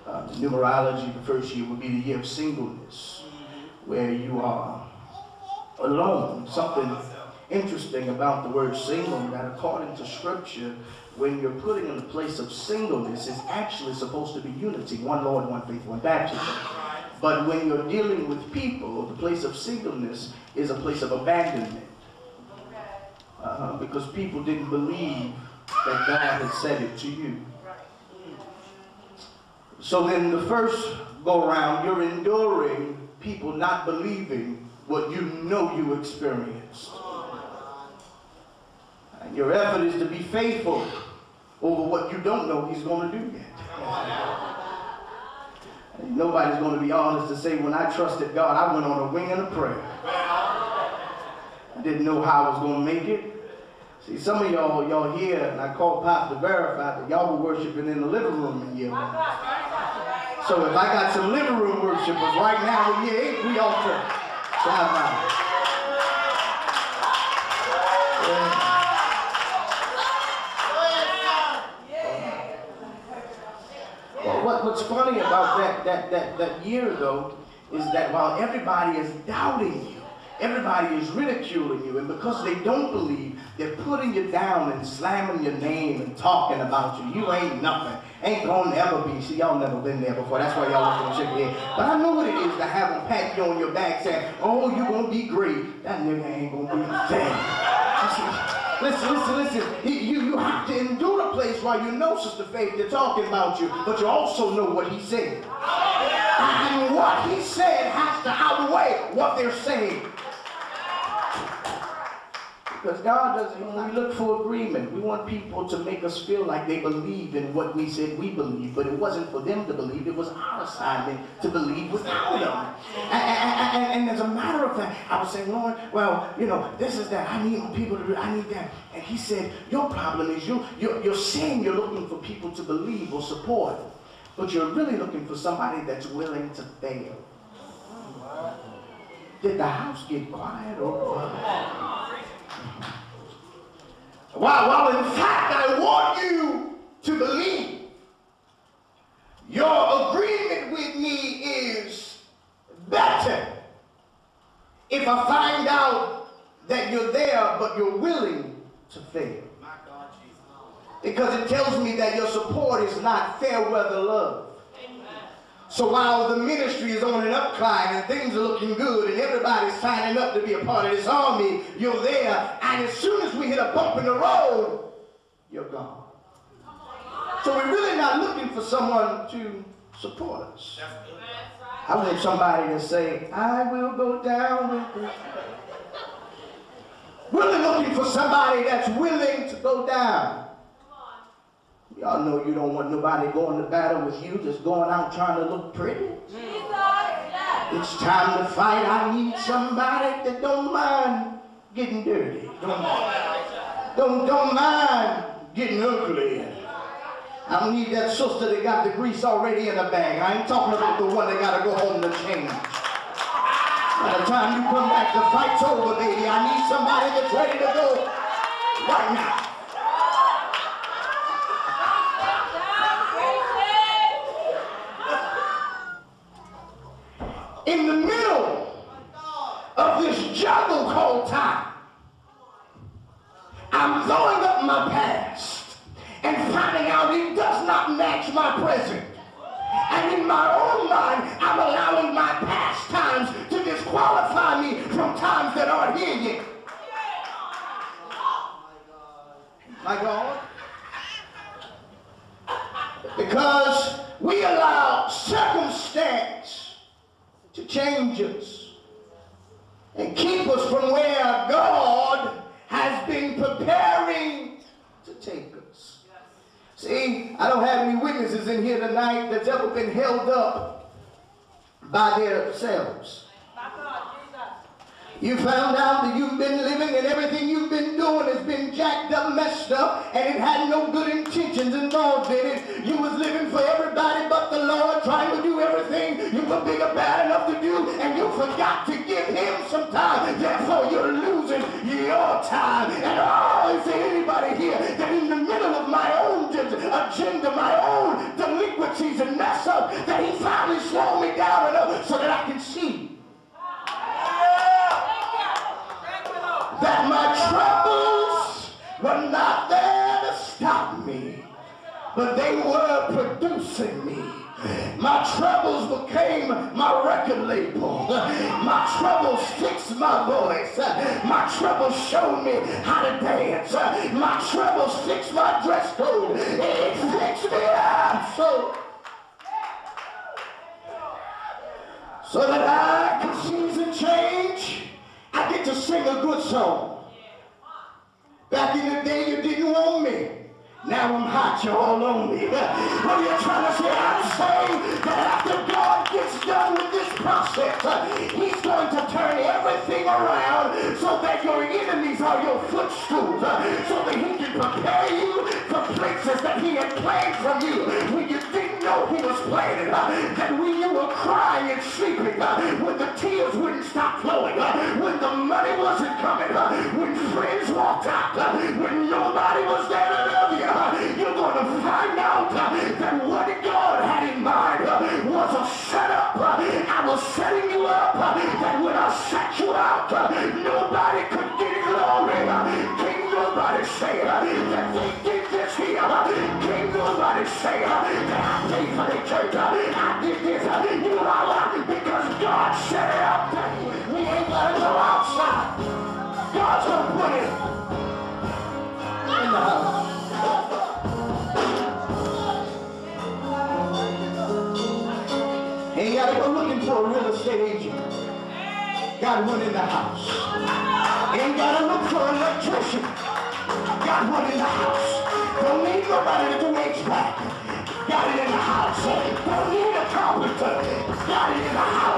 Numerology, the first year would be the year of singleness, where you are alone. Something interesting about the word single, that according to scripture, when you're putting in the place of singleness, it's actually supposed to be unity, one Lord, one faith, one baptism. But when you're dealing with people, the place of singleness is a place of abandonment. Because people didn't believe that God had said it to you. So then the first go around, you're enduring people not believing what you know you experienced. And your effort is to be faithful over what you don't know he's going to do yet. And nobody's going to be honest to say, when I trusted God, I went on a wing and a prayer. I didn't know how I was going to make it. See, some of y'all here, and I called Pastor to verify that y'all were worshiping in the living room in year one. So if I got some living room worshipers right now in year 8, we all church. Shout out. Well, what's funny about that year, though, is that while everybody is doubting you, everybody is ridiculing you, and because they don't believe, they're putting you down and slamming your name and talking about you. You ain't nothing. Ain't gonna ever be. See, y'all never been there before. That's why y'all looking to shake your head. But I know what it is to have them pat you on your back saying, oh, you gonna be great. That nigga ain't gonna be a thing. Listen. You have to endure a place while you know, Sister Faith, they're talking about you, but you also know what he said. And what he said has to outweigh what they're saying. Because God doesn't, when we look for agreement, we want people to make us feel like they believe in what we said we believe, but it wasn't for them to believe, it was our assignment to believe without them. And as a matter of fact, I was saying, Lord, well, you know, this is that, I need people to do, I need that. And he said, your problem is you're saying you're looking for people to believe or support, but you're really looking for somebody that's willing to fail. Did the house get quiet or what? While in fact I want you to believe, your agreement with me is better if I find out that you're there but you're willing to fail. Because it tells me that your support is not fair weather love. So while the ministry is on an upcline and things are looking good and everybody's signing up to be a part of this army, you're there, and as soon as we hit a bump in the road, you're gone. So we're really not looking for someone to support us. I want somebody to say, I will go down with you. Really looking for somebody that's willing to go down. Y'all know you don't want nobody going to battle with you, just going out trying to look pretty. It's time to fight. I need somebody that don't mind getting dirty. Don't mind getting ugly. I don't need that sister that got the grease already in the bag. I ain't talking about the one that got to go home to change. By the time you come back, the fight's over, baby. I need somebody that's ready to go right now. In the middle of this juggle called time, I'm throwing up my past and finding out it does not match my present. And in my own mind, I'm allowing my past times to disqualify me from times that aren't here yet. My God. Because we allow circumstance to change us and keep us from where God has been preparing to take us. See, I don't have any witnesses in here tonight that's ever been held up by themselves. You found out that you've been living and everything you've been doing has been jacked up, messed up, and it had no good intentions involved in it. You was living for everybody but the Lord, trying to do everything you were big or bad enough to do, and you forgot to give him some time. Therefore, you're losing your time. And is there anybody here that in the middle of my own agenda, my own delinquencies and mess up, that he finally slowed me down enough so that I can see that my troubles were not there to stop me, but they were producing me. My troubles became my record label. My troubles fixed my voice. My troubles showed me how to dance. My troubles fixed my dress code. It fixed me up so that I can season change. I get to sing a good song. Back in the day, you didn't want me. Now I'm hot, you're all on me. What are you trying to say? I'm saying that after God gets done with this process, he's going to turn everything around so that your enemies are your footstools, so that he can prepare you for places that he had planned from you when you didn't know he was planning, that when you were crying and sleeping, when the tears wouldn't stop flowing, when the money wasn't coming, when friends walked out, when nobody was there to love you, you're going to find out that what God had in mind was a setup. I was setting you up that when I set you out, nobody could get glory. Can't nobody say that they did this here. Can't nobody say that I paid for the church. I did this. You know why? Because God set it up. We ain't got to go outside. God's going to put it in the house. Ain't got to go looking for a real estate agent. Got one in the house. Ain't got to look for an electrician. Got one in the house. Don't need nobody to do HVAC. Got it in the house. Don't need a carpenter. Got it in the house.